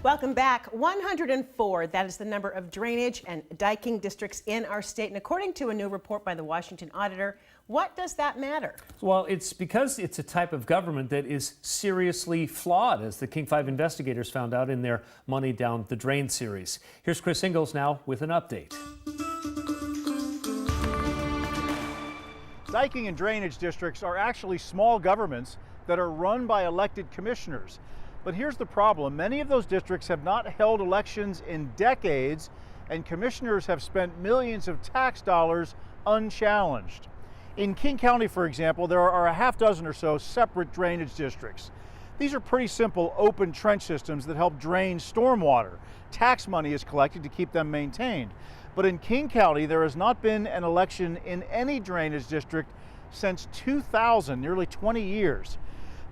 Welcome back. 104, that is the number of drainage and diking districts in our state. And according to a new report by the Washington Auditor, what does that matter? Well, it's because it's a type of government that is seriously flawed, as the King 5 investigators found out in their Money Down the Drain series. Here's Chris Ingalls now with an update. Diking and drainage districts are actually small governments that are run by elected commissioners. But here's the problem. Many of those districts have not held elections in decades, and commissioners have spent millions of tax dollars unchallenged. In King County, for example, there are a half dozen or so separate drainage districts. These are pretty simple open trench systems that help drain stormwater. Tax money is collected to keep them maintained. But in King County, there has not been an election in any drainage district since 2000, nearly 20 years.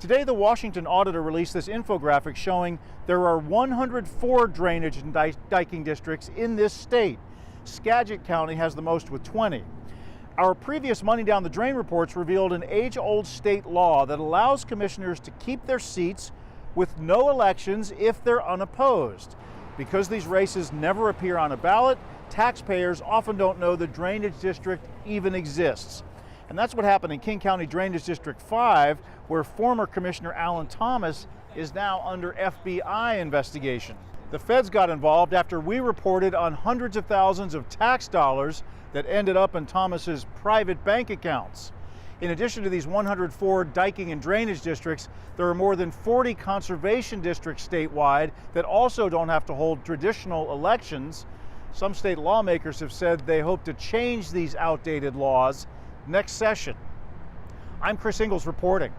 Today, the Washington Auditor released this infographic showing there are 104 drainage and diking districts in this state. Skagit County has the most with 20. Our previous Money Down the Drain reports revealed an age-old state law that allows commissioners to keep their seats with no elections if they're unopposed. Because these races never appear on a ballot, taxpayers often don't know the drainage district even exists. And that's what happened in King County Drainage District 5, where former Commissioner Alan Thomas is now under FBI investigation. The feds got involved after we reported on hundreds of thousands of tax dollars that ended up in Thomas's private bank accounts. In addition to these 104 diking and drainage districts, there are more than 40 conservation districts statewide that also don't have to hold traditional elections. Some state lawmakers have said they hope to change these outdated laws next session. I'm Chris Ingalls reporting.